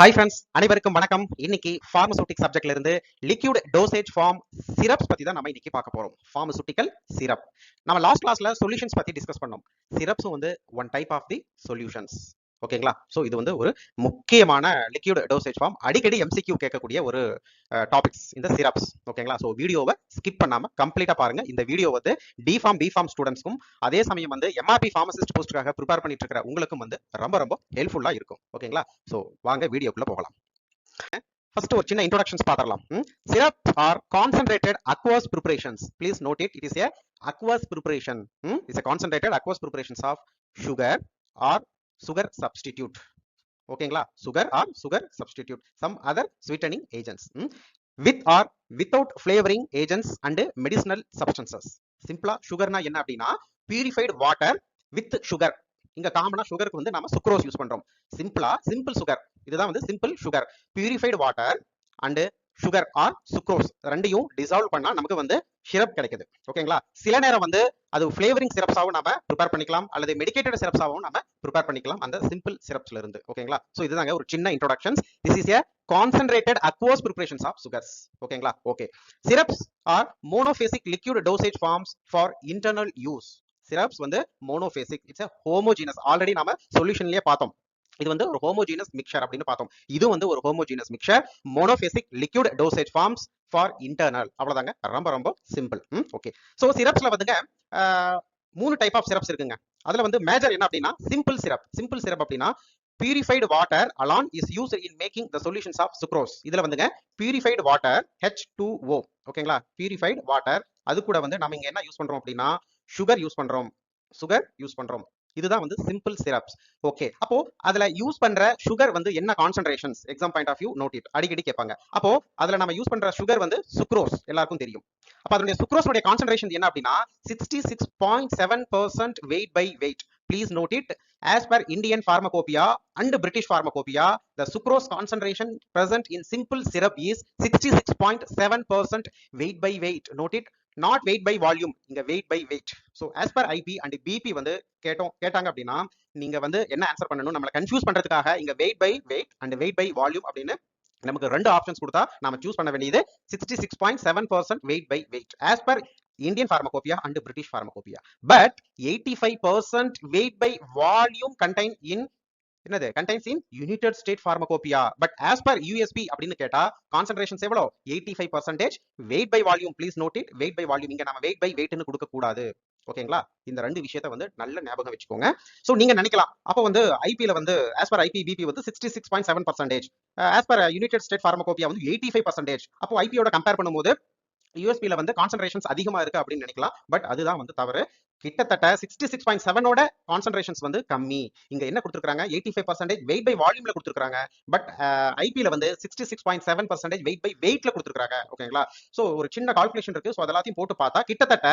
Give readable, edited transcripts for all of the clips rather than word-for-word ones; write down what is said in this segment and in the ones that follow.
Hi friends, அனைவருக்கும் வணக்கம். இன்னைக்கு பார்மசூட்டிக் சப்ஜெக்ட்ல இருந்து லிக்விட் டோசேஜ் ஃபார்ம் சிரப்ஸ் பத்தி தான் நம்ம இன்னைக்கு பார்க்க போறோம். Pharmaceutical syrup. நம்ம லாஸ்ட் கிளாஸ்ல சொல்யூஷன்ஸ் பத்தி டிஸ்கஸ் பண்ணோம். சிரப்ஸும் வந்து one type of the solutions. ஓகேங்களா? சோ இது வந்து ஒரு முக்கியமான லிக்விட் டோசேஜ் ஃபார்ம். அடிக்கடி எம்சிக்யூ கேட்கக்கூடிய ஒரு டாபிக்ஸ் இந்த சிரப்ஸ். ஓகேங்களா? சோ வீடியோவை ஸ்கிப் பண்ணாம கம்ப்ளீட்டா பாருங்க. இந்த வீடியோ வந்து பி ஃபார்ம் ஸ்டூடெண்ட்ஸ்க்கும் அதே சமயம் வந்து எம்ஆர்பி ஃபார்மசிஸ்ட் போஸ்டுக்காக ப்ரிப்பேர் பண்ணிட்டு இருக்கிற உங்களுக்கும் வந்து ரொம்ப ஹெல்ப்ஃபுல்லா இருக்கும். ஓகேங்களா? சோ வாங்க வீடியோக்குள்ள போகலாம். ஃபர்ஸ்ட் ஒரு சின்ன இன்ட்ரோடக்ஷன்ஸ் பார்த்துடலாம். Syrup R concentrated aqueous preparations. Please note it. It is a aqueous preparation. It's a concentrated aqueous preparations of sugar or sugar substitute. ஓகேங்களா? sugar or sugar substitute. Some other sweetening agents. With or without flavoring agents and medicinal substances. சிம்பிளா சுகர்னா என்ன அப்படின்னா purified water with sugar. இங்க காமனா சுகருக்கு வந்து நம்ம sucrose use பண்றோம். Simple sugar. இதுதான் வந்து simple sugar. Purified water and sugar R sucrose ரெண்டையும் டிசால்வ் பண்ணா நமக்கு வந்து சிரப் கிடைக்குது. ஓகேங்களா? சில நேரம் வந்து அது ஃபிளேவரிங் சிரப்ஸாவும் நம்ம ப்ரிப்பேர் பண்ணிக்கலாம், அல்லது மெடிக்கேட்டட் சிரப்ஸாவும் நம்ம ப்ரிப்பேர் பண்ணிக்கலாம் அந்த சிம்பிள் சிரப்ஸ்ல இருந்து. ஓகேங்களா? சோ இதுதாங்க ஒரு சின்ன introductions. This is a concentrated aqueous preparations of sugars. ஓகேங்களா? Okay. Syrups are monophasic liquid dosage forms for internal use. Syrups வந்து monophasic. It's a homogeneous. Already நாம சொல்யூஷன்லயே பார்த்தோம். இது வந்து ஒரு ஹோமோஜீனஸ் மிக்சர் அப்படின்னு பார்த்தோம். இது வந்து ஒரு homogeneous mixture. Monophasic liquid dosage forms for internal. அவ்வளவுதாங்க. ரொம்ப சிம்பிள். ஓகே. சோ சிரப்ஸ்ல வந்துங்க 3 டைப் ஆஃப் சிரப்ஸ் இருக்குங்க. அதுல வந்து மேஜர் என்ன அப்படின்னா சிம்பிள் சிரப் அப்படின்னா purified water alone is used in making the solutions of sucrose. இதுல வந்துங்க பியூரிஃபைடு வாட்டர் H2O. ஓகேங்களா? Purified water. அது கூட வந்து நம்ம இங்க என்ன யூஸ் பண்றோம் அப்படின்னா சுகர் யூஸ் பண்றோம். இதுதான் வந்து சிம்பிள் சிரப்ஸ். ஓகே. அப்போ அதுல யூஸ் பண்ற சுகர் வந்து என்ன concentrations? Exam point of view note it. அடிக்கடி கேட்பாங்க. அப்போ அதுல நம்ம யூஸ் பண்ற சுகர் வந்து சுக்ரோஸ். எல்லாருக்கும் தெரியும். அப்ப அதனுடைய சுக்ரோஸோட கான்சென்ட்ரேஷன் என்ன அப்படின்னா 66.7% weight by weight. Please note it. As per Indian Pharmacopoeia and British Pharmacopoeia, the sucrose concentration present in simple syrup is 66.7% weight by weight. Note it. Not weight by volume. இங்க weight by weight. So as per IP and BP வந்து கேட்டாங்க அப்படின்னா நீங்க வந்து என்ன answer பண்ணணும்? நம்மள confuse பண்றதுக்காக இங்க weight by weight and weight by volume அப்படின்னு நமக்கு ரெண்டு ஆப்ஷன்ஸ் கொடுத்தா நாம சூஸ் பண்ண வேண்டியது 66.7% weight by weight as per Indian Pharmacopoeia and British Pharmacopoeia. But 85% weight by volume contained in contains in United States Pharmacopoeia. But as per USP அப்படின்னு கேட்டா கான்சென்ட்ரேஷன்ஸ் எவ்வளவு? 85% weight by volume. Please note it. weight by volume. இங்க நம்ம weight by weight ன்னு கொடுக்க கூடாது. ஓகேங்களா? இந்த ரெண்டு விஷயத்தை வந்து நல்ல ஞாபகம் வச்சுக்கோங்க. சோ நீங்க நினைக்கலாம் அப்போ வந்து ஐபில வந்து as per IP BP வந்து 66.7%, as per United States Pharmacopoeia வந்து 85%. அப்போ ஐபியோட கம்பேர் பண்ணும்போது யூஎஸ்பில வந்து கான்சென்ட்ரேஷன்ஸ் அதிகமா இருக்கு அப்படின்னு நினைக்கலாம். பட் அதுதான் வந்து தவறு. கிட்டத்தட்ட 66.7ஓட கான்சென்ட்ரேஷன்ஸ் வந்து கம்மி. இங்க என்ன கொடுத்திருக்காங்க? 85% வெயிட் பை வால்யூம்ல கொடுத்திருக்காங்க. பட் ஐபில வந்து 66.7% வெயிட் பை வெயிட்ல கொடுத்திருக்காங்க. ஓகேங்களா? சோ ஒரு சின்ன கால்குலேஷன் இருக்கு. சோ அதெல்லாத்தையும் போட்டு பார்த்தா கிட்டத்தட்ட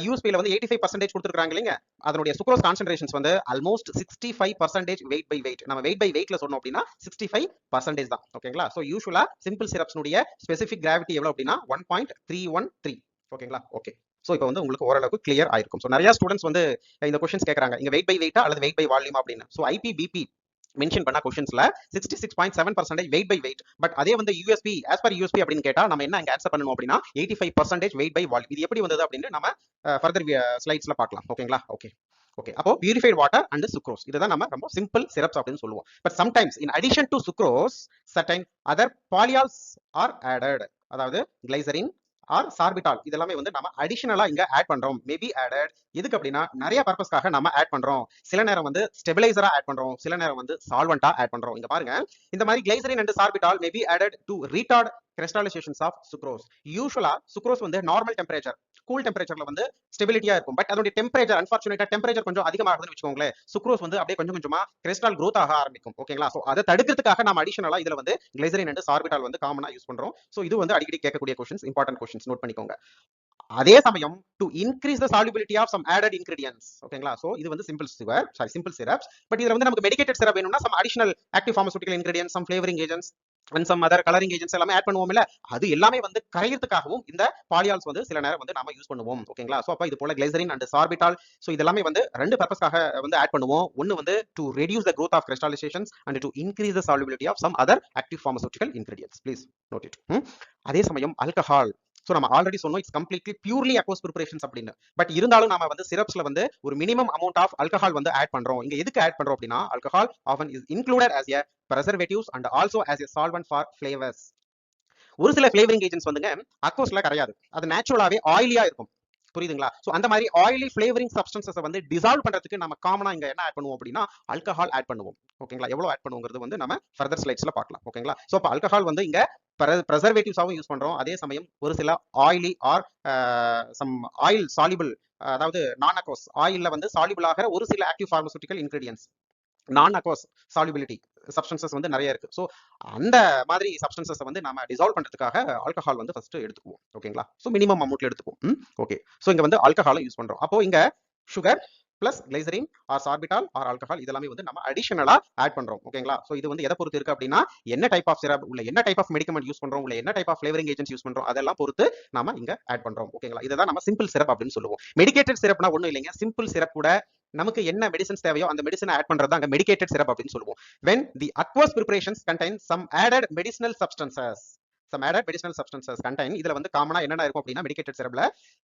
யூஎஸ்பில வந்து 85% கொடுத்திருக்காங்க இல்லைங்க. அதனுடைய சுக்ரோஸ் கான்சென்ட்ரேஷன்ஸ் வந்து ஆல்மோஸ்ட் 65% வெயிட் பை வெயிட். நம்ம வெயிட் பை வெயிட்ல சொன்னோம் அப்படின்னா 65% தான். ஓகேங்களா? சோ யூசுவலா சிம்பிள் சிரப்ஸ்னுடைய ஸ்பெசிபிக் கிராவிட்டி எவ்வளவு அப்படின்னா 1.313. ஓகேங்களா? ஓகே. சோ இப்போ வந்து உங்களுக்கு ஓரளவுக்கு கிளியர் ஆயிருக்கும். சோ நிறைய ஸ்டூடெண்ட்ஸ் வந்து இந்த क्वेश्चंस கேக்குறாங்க. இங்க வெயிட் பை வெயிட்டா அல்லது வெயிட் பை வால்யூம் அப்படின்னு. சோ ஐபி பிபி மென்ஷன் பண்ண क्वेश्चंसல 66.7% வெயிட் பை வெயிட். பட் அதே வந்து யூஎஸ்பி as per யூஎஸ்பி அப்படின்னு கேட்டா நம்ம என்ன இங்க ஆன்சர் பண்ணணும் அப்படின்னா 85% வெயிட் பை வால்யூம். இது எப்படி வந்தது அப்படின்னு நம்ம ஃபர்தர் ஸ்லைட்ஸ்ல பார்க்கலாம். ஓகேங்களா? ஓகே. ஓகே. அப்போ பியூரிஃபைட் வாட்டர் அண்ட் சுக்ரோஸ் இதுதான் நம்ம ரொம்ப சிம்பிள் சிரப்ஸ் அப்படின்னு சொல்லுவோம். But sometimes in addition to sucrose certain other polyols are added. அதாவது கிளைசரின் ஆர் சார்பிட்டால் இதெல்லாமே வந்து நம்ம அடிஷனலா இங்க ஆட் பண்றோம். Maybe added. எதுக்கு அப்படின்னா நிறைய பர்பஸ்க்காக நம்ம ஆட் பண்றோம். சில நேரம் வந்து ஸ்டெபிலைசரா ஆட் பண்றோம், சில நேரம் வந்து சால்வெண்டா ஆட் பண்றோம். இங்க பாருங்க, இந்த மாதிரி glycerin and sorbitol maybe added to retard crystallizations of sucrose. யூசுவலா சுக்ரோஸ் வந்து நார்மல் டெம்பரேச்சர் கூல் டெம்பரேச்சர்ல வந்து ஸ்டெபிலிட்டியா இருக்கும். பட் அதோட டெம்பரேச்சர் அன்பார்ச்சுனேட்டா டெம்பரேச்சர் கொஞ்சம் அதிகமாகுதுன்னு வச்சுக்கோங்களேன், சுக்ரோஸ் வந்து அப்படியே கொஞ்சம் கொஞ்சமா கிறிஸ்டல் growth ஆக ஆரம்பிக்கும். ஓகேங்களா? சோ அதை தடுக்கிறதுக்காக நம்ம அடிஷனலா இதுல வந்து கிளைசரின் அண்ட் சார்பிட்டால் வந்து காமனா யூஸ் பண்றோம். சோ இது வந்து அடிக்கடி கேட்கக்கூடிய क्वेश्चंस, இம்பார்ட்டன்ட் क्वेश्चंस நோட் பண்ணிக்கோங்க. அதே சமயம் to increase the solubility of some added ingredients. ஓகேங்களா? சோ இது வந்து சிம்பிள் சிரப்ஸ். பட் இதுல வந்து நமக்கு மெடிக்கேட்டட் சிரப் வேணும்னா some additional active pharmaceutical ingredients, some flavouring agents and some other colouring agents எல்லாமே ஆட் பண்ணுவோம் இல்ல, அது எல்லாமே வந்து கரையறதுக்காகவும் இந்த பாலியால்ஸ் வந்து சில நேரம் வந்து நாம யூஸ் பண்ணுவோம். ஓகேங்களா? சோ அப்ப இது போல கிளைசரின் அண்ட் சார்பிட்டால், சோ இதெல்லாமே வந்து ரெண்டு பர்பஸ்க்காக வந்து ஆட் பண்ணுவோம். ஒன்னு வந்து to reduce the growth of crystallizations and to increase the solubility of some other active pharmaceutical ingredients. Please note it. அதே சமயம் ஆல்கஹால், சோ நம்ம ஆல்ரெடி சொன்னோம் it's completely purely aqueous preparations அப்படின்னு. பட் இருந்தாலும் நாம வந்து சிரப்ஸ்ல வந்து ஒரு மினிமம் அமௌண்ட் ஆஃப் ஆல்கஹால் வந்து ஆட் பண்றோம். இங்க எதுக்கு ஆட் பண்றோம் அப்படின்னா, alcohol often is included as a preservatives and also as a solvent for flavors. ஒரு சில ஃபிளேவரிங் ஏஜென்ட்ஸ் வந்துங்க அக்வஸ்ல கரையாது, அது நேச்சுரலாவே ஆயிலியா இருக்கும். புரியுதுங்களா? சோ அந்த மாதிரி ஆயிலி ஃபிளேவரிங் சப்ஸ்டன்சஸ் வந்து டிசால்வ் பண்றதுக்கு நம்ம காமனா இங்க என்ன ஆட் பண்ணுவோம் அப்படின்னா ஆல்கஹால் ஆட் பண்ணுவோம். ஓகேங்களா? எவ்வளவு ஆட் பண்ணுவோங்கிறது வந்து நம்ம ஃபர்தர் ஸ்லைட்ஸ்ல பார்க்கலாம். ஓகேங்களா? சோ அப்ப ஆல்கஹால் வந்து இங்க preservatives-ஆவும் யூஸ் பண்றோம். அதே சமயம் ஒரு சில oily or some oil soluble, அதாவது நான் அக்வஸ் ஆயில்ல வந்து சாலிபிள் ஆகிற ஒரு சில active pharmaceutical ingredients, non aqueous solubility substances வந்து நிறைய இருக்கு. ஸோ அந்த மாதிரி சப்ஸ்டன்சஸ் வந்து நம்ம டிசால்வ் பண்றதுக்காக ஆல்கஹால் வந்து ஃபர்ஸ்ட் எடுத்துக்குவோம். ஓகேங்களா? ஸோ மினிமம் அமௌண்ட்ல எடுத்துக்குவோம். ஓகே. ஸோ இங்க வந்து ஆல்கஹாலை யூஸ் பண்றோம். அப்போ இங்க sugar plus glycerin or sorbitol or alcohol இதெல்லாமே வந்து நம்ம அடிஷனலா ஆட் பண்றோம். ஓகேங்களா? ஸோ இது வந்து எதை பொறுத்து இருக்கு அப்படின்னா என்ன டைப் ஆஃப் சிரப் உள்ள, என்ன டைப் ஆஃப் மெடிக்கமெண்ட் யூஸ் பண்றோம், உள்ள என்ன type of flavouring agents use பண்றோம், அதெல்லாம் பொறுத்து நாம இங்க ஆட் பண்றோம். ஓகேங்களா? இதுதான் நம்ம சிம்பிள் சிரப் அப்படின்னு சொல்லுவோம். மெடிக்கேட்டட் சிரப்னா ஒண்ணும் இல்லைங்க, சிம்பிள் சிரப் கூட நமக்கு என்ன மெடிசன்ஸ் தேவையோ அந்த மெடிசனை ஆட் பண்றது அங்க மெடிக்கேட்டட் சிரப் அப்படின்னு சொல்லுவோம். when the aqueous preparations contain some added medicinal substances, contain, இதுல வந்து காமனா என்னென்ன இருக்கும் அப்படின்னா மெடிக்கேட்டட் சிரப்ல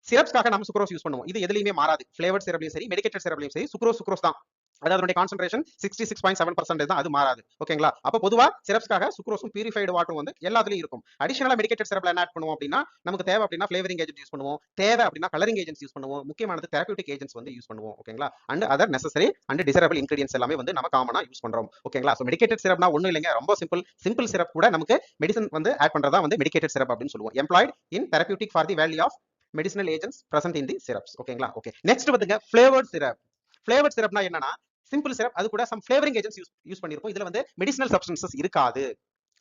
சிரப்ஸ்க்காக நம்ம சுக்ரோஸ் யூஸ் பண்ணுவோம். இது எதுலயுமே மாறாது. ஃபிளேவர்ட் சிரப்லயும் சரி மெடிக்கேட்டட் சிரப்லயும் சரி சுக்ரோஸ் தான். அதாவது அதனுடைய கான்சென்ட்ரேஷன் 66.7% தான், அது மாறாது. ஓகேங்களா? அப்ப பொதுவா சிரப்ஸ்க்காக சுக்ரோஸும் பியூரிஃபைடு வாட்டரும் வந்து எல்லாத்துலயும் இருக்கும். அடிஷனலா மெடிக்கேட்டட் சிரப்ல என்ன ஆட் பண்ணுவோம் அப்படின்னா நமக்கு தேவை அப்படின்னா ஃபிளேவரிங் ஏஜென்ட் யூஸ் பண்ணுவோம், தேவை அப்படின்னா கலரிங் ஏஜென்ட்ஸ் யூஸ் பண்ணுவோம், முக்கியமானது தெரபியூட்டிக் ஏஜென்ட்ஸ் வந்து யூஸ் பண்ணுவோம். ஓகேங்களா? And other necessary and desirable ingredients எல்லாமே வந்து நம்ம காமனா யூஸ் பண்றோம். ஓகேங்களா? சோ மெடிக்கேட்டட் சிரப்னா ஒண்ணும் இல்லைங்க, ரொம்ப சிம்பிள் சிரப் கூட நமக்கு மெடிசன் வந்து ஆட் பண்றதா வந்து மெடிக்கேட்டட் சிரப் அப்படின்னு சொல்லுவோம். Employed in therapeutic for the value of medicinal agents present in the syrups. ஓகேங்களா? ஓகே. நெக்ஸ்ட் வந்துங்க ஃபிளேவர்ட் சிரப். ஃபிளேவர்ட் சிரப்னா என்னன்னா சிம்பிள் சிரப், அது கூட சம் ஃபிளேவரிங் ஏஜென்ட்ஸ் யூஸ் பண்ணிருப்போம். இதுல வந்து மெடிசினல் சப்ஸ்டன்சஸ் இருக்காது.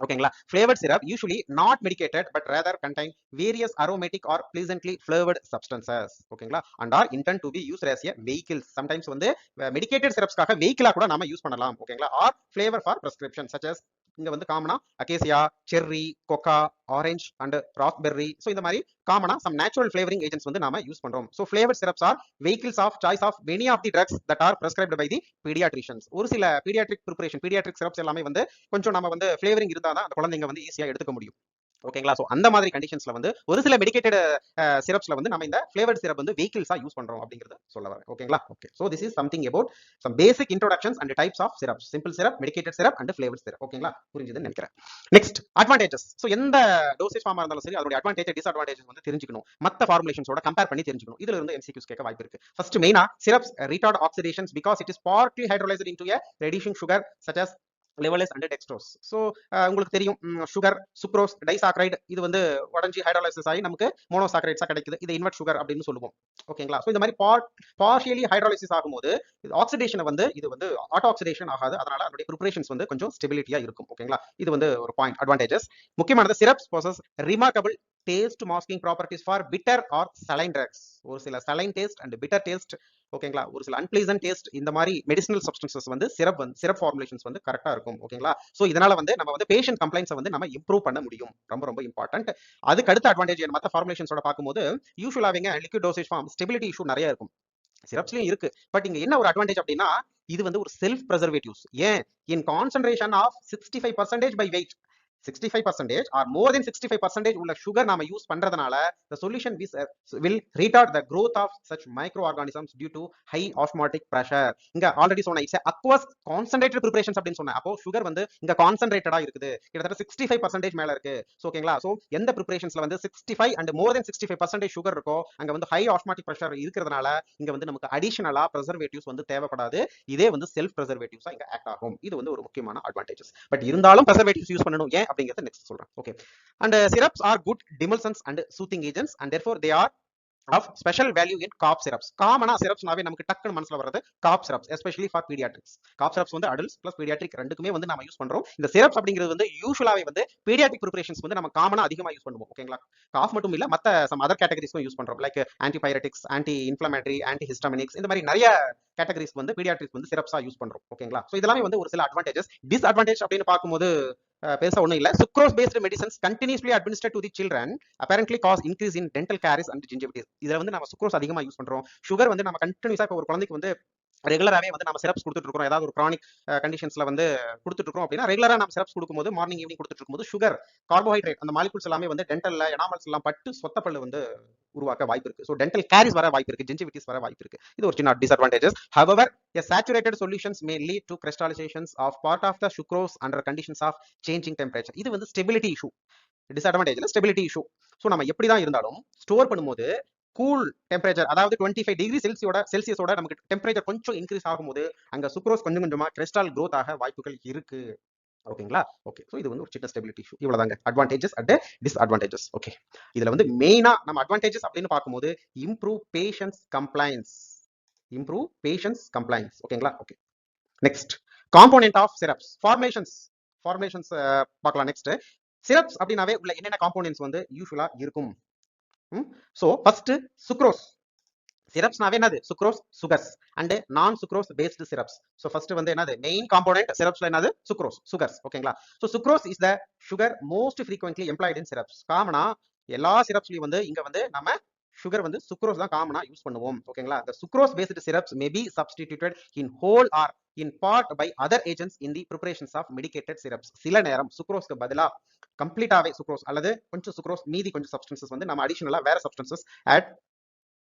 ஓகேங்களா? Flavoured syrup usually not medicated but rather contain various aromatic or pleasantly flavored substances. ஓகேங்களா? and are intended to be used as a vehicle. sometimes வந்து medicated syrups-க்காக vehicle-ஆ கூட நாம use பண்ணலாம். ஓகேங்களா? or flavor for prescription such as இங்க வந்து காமனா acacia, cherry, cocoa, orange and raspberry. So இந்த மாதிரி காமனா சம் நேச்சுரல் ஃபிளேவரிங் ஏஜென்ட்ஸ் வந்து நாம யூஸ் பண்றோம். So flavoured syrups are vehicles of choice of many of the drugs that are prescribed by the paediatricians. ஒரு சில பீடியாட்ரிக் ப்ரிப்பரேஷன், பீடியாட்ரிக் சிரப்ஸ் எல்லாமே வந்து கொஞ்சம் நம்ம வந்து ஃபிளேவரிங் இருந்தா தான் அந்த குழந்தைங்க வந்து ஈஸியா எடுத்துக்க முடியும். ஓகேங்களா? சோ அந்த மாதிரி கண்டிஷன்ஸ்ல வந்து ஒரு சில மெடிக்கேட்டட் சிரப்ஸ்ல வந்து நம்ம இந்த ஃபிளேவர்ட் சிரப் வந்து வெஹிக்கிள்ஸா யூஸ் பண்றோம் அப்படிங்கறத சொல்ல வரேன். ஓகேங்களா? Okay. So this is something about some basic introductions and types of syrups. Simple syrup, medicated syrup and flavoured syrup. ஓகேங்களா? புரிஞ்சதுன்னு நினைக்கிறேன். Next advantages. சோ எந்த டோசேஜ் ஃபார்மா இருந்தாலும் சரி அதோட அட்வான்டேஜ் டிஸ்அட்வான்டேஜஸ் வந்து தெரிஞ்சுக்கணும். மத்த ஃபார்முலேஷன்ஸோட கம்பேர் பண்ணி தெரிஞ்சுக்கணும். இதுல இருந்து எம்சிக்யூஸ் கேட்க வாய்ப்பு இருக்கு. ஃபர்ஸ்ட் மெயினா syrups retard oxidations because it is partly hydrolyzed into a reducing sugar such as levulose and dextrose. So உங்களுக்கு தெரியும் சுகர், சுக்ரோஸ், டைசாக்ரைடு இது வந்து உடஞ்சி ஹைட்ரோலைசிஸ் ஆகி நமக்கு மோனோசாக்ரைட்ஸா கிடைக்குது. இது இன்வெர்ட் சுகர் அப்படின்னு சொல்லுவோம். ஓகேங்களா? ஸோ இந்த மாதிரி பார்ஷியலி ஹைட்ரோலைசிஸ் ஆகும்போது ஆக்சிடேஷன் வந்து இது வந்து ஆட்டோ ஆக்சிடேஷன் ஆகாது. அதனால அதனுடைய ப்ரிப்பரேஷன்ஸ் வந்து கொஞ்சம் ஸ்டெபிலிட்டியா இருக்கும். ஓகேங்களா? இது வந்து ஒரு பாயிண்ட் அட்வான்டேஜஸ். முக்கியமானது syrups possess remarkable taste masking properties for bitter or saline drugs. ஒரு சில saline taste and bitter taste, ஓகேங்களா, ஒரு சில அன்பிளீசன்ட் டேஸ்ட் இந்த மாதிரி மெடிசினல் சப்ஸ்டன்சஸ் வந்து சிரப் ஃபார்முலேஷன்ஸ் வந்து கரெக்டா இருக்கும். ஓகேங்களா? சோ இதனால வந்து நம்ம வந்து பேஷண்ட் கம்ப்ளைண்ட்ஸ் வந்து நம்ம இம்ப்ரூவ் பண்ண முடியும். ரொம்ப ரொம்ப இம்பார்ட்டன்ட். அதுக்கு அடுத்த அட்வான்டேஜ் மத்த ஃபார்முலேஷன்ஸோட பார்க்கும்போது யூசுவலாவேங்க liquid dosage form stability issue நிறைய இருக்கும். சிரப்ஸ்லயும் இருக்கு. பட் இங்க என்ன ஒரு அட்வான்டேஜ் அப்படின்னா இது வந்து ஒரு செல்ஃப் preservatives. ஏன் in concentration of 65% by weight 65% or more than 65% உள்ள sugar நாம யூஸ் பண்றதுனால the solution will retard the growth of such microorganisms due to high osmotic pressure. இங்க ஆல்ரெடி சொன்ன it's aqueous concentrated preparations அப்படின்னு சொன்னேன். அப்போ sugar வந்து இங்க கான்சன்ட்ரேட்டடா இருக்குது. கிட்டத்தட்ட 65% மேல இருக்கு. ஓகேங்களா? சோ எந்த preparationஸ்ல வந்து 65 and more than 65% sugar இருக்கோ அங்க வந்து high osmotic pressure இருக்கிறதுனால இங்க வந்து நமக்கு அடிஷனலா preservatives வந்து தேவைப்படாது. இதே வந்து செல்ஃப் preservatives இங்க ஆக்ட் ஆகும். இது வந்து ஒரு முக்கியமான அட்வான்டேஜஸ். பட் இருந்தாலும் preservatives யூஸ் பண்ணணும். ஏன் அப்படிங்கறது நெக்ஸ்ட் சொல்றேன். Okay. And syrups are good demulcents and soothing agents and therefore they are of special value in cough syrups. காமனா சிரப்ஸ்னாவே நமக்கு டக்குன்னு மனசுல வர்றது cough syrups, especially for paediatrics. Cough syrups வந்து அடல்ட்ஸ் பிளஸ் பீடியாட்ரிக் ரெண்டுக்குமே வந்து நம்ம யூஸ் பண்றோம். இந்த சிரப்ஸ் அப்படிங்கிறது வந்து யூசுவலாவே வந்து பீடியாட்ரிக் ப்ரிப்பரேஷன்ஸ் வந்து நம்ம காமனா அதிகமா யூஸ் பண்ணுவோம். ஓகேங்களா? காஃப் மட்டும் இல்ல, மத்த சம் அதர் கேட்டகரிஸ்க்கும் யூஸ் பண்றோம். லைக் ஆன்டிபைரட்டிக்ஸ், ஆன்டி இன்ஃப்ளமேட்டரி, ஆன்டி ஹிஸ்டமினிக்ஸ், இந்த மாதிரி நிறைய கேட்டகரிஸ் வந்து பீடியாட்ரிக்ஸ் வந்து சிரப்ஸா யூஸ் பண்றோம். ஓகேங்களா? சோ இதெல்லாமே வந்து ஒரு சில அட்வான்டேஜஸ். டிஸ்அட்வான்டேஜ் அப்படின்னு பார்க்கும்போது பெருசா ஒண்ணும் இல்ல. Sucrose based medicines continuously administered to the children apparently cause increase in dental caries and gingivitis. இதுல வந்து நம்ம சுக்ரோஸ் அதிகமா யூஸ் பண்றோம். சுகர் வந்து நம்ம கண்டினியூஸா இப்போ ஒரு குழந்தைக்கு வந்து ரெகுலராகவே வந்து நம்ம சிரப்ஸ் கொடுத்துட்டு இருக்கோம். ஏதாவது ஒரு கிரானிக் கண்டிஷன்ஸ்ல வந்து கொடுத்துட்டு இருக்கோம் அப்படின்னா ரெகுலரா நம்ம சிரப்ஸ் கொடுக்கும்போது மார்னிங் ஈவினிங் கொடுத்துட்டு இருக்கும்போது சுகர், கார்போஹைட்ரேட், அந்த மாலிகுல்ஸ் எல்லாமே வந்து டென்டல்ல எனாமல்ஸ் எல்லாம் பட்டு சொத்தப்பல்லு வந்து உருவாக்க வாய்ப்பு இருக்கு. ஸோ டென்டல் கேரிஸ் வர வாய்ப்பு இருக்கு, ஜிஞ்சிவிட்டிஸ் வர வாய்ப்பு இருக்கு. இது ஒரு சின்ன disadvantages. However a saturated solutions may lead to crystallizations of part of the sucrose under conditions of changing temperature. இது வந்து ஸ்டெபிலிட்டி இஷ்யூ. டிஸ்அட்வான்டேஜ்ல ஸ்டெபிலிட்டி இஷ்யூ. ஸோ நம்ம எப்படிதான் இருந்தாலும் ஸ்டோர் பண்ணும்போது கூல் டெம்பரேச்சர், அதாவது 25 டிகிரி செல்சியஸோட நமக்கு டெம்பரேச்சர் கொஞ்சம் இன்க்ரீஸ் ஆகும்போது அங்க சுக்ரோஸ் கொஞ்சம் கொஞ்சமா கிறிஸ்டால் growth ஆக வாய்ப்புகள் இருக்கு. ஓகேங்களா? ஓகே. சோ இது வந்து ஒரு சின்ன ஸ்டெபிலிட்டி இஷ்யூ. இவ்வளவுதாங்க அட்வான்டேஜஸ் அண்ட் டிஸ்அட்வான்டேஜஸ். ஓகே. இதுல வந்து மெயினா நம்ம அட்வான்டேஜஸ் அப்படின்னு பார்க்கும்போது improve patients compliance. Improve patients compliance. ஓகேங்களா? Okay. Next component of syrups. Formations பார்க்கலாம். நெக்ஸ்ட் சிரப்ஸ் அப்படின்னாவே உள்ள என்னென்ன காம்போனன்ட்ஸ் வந்து யூசுவலா இருக்கும். So first sucrose. சிரப்ஸ்னாவே என்னது? Sucrose, sugars and non sucrose based syrups. So first வந்து என்னது மெயின் காம்போனன்ட் சிரப்ஸ்ல என்னது? Sucrose, sugars. ஓகேங்களா? So sucrose is the sugar most frequently employed in syrups. காமனா எல்லா சிரப்ஸ்லயும் வந்து இங்க வந்து நம்ம சுகர் வந்து சுக்ரோஸ் தான் காமனா யூஸ் பண்ணுவோம். ஓகேங்களா? the sucrose based syrups may be substituted in whole or in part by other agents in the preparations of medicated syrups. சில நேரம் சுக்ரோஸ்க்கு பதிலா கம்ப்ளீட்டாவே சுக்ரோஸ் அல்லது கொஞ்சம் சுக்ரோஸ் மீதி கொஞ்சம் சப்ஸ்டன்சஸ் வந்து நம்ம அடிஷனலா வேற சப்ஸ்டன்சஸ் ஆட்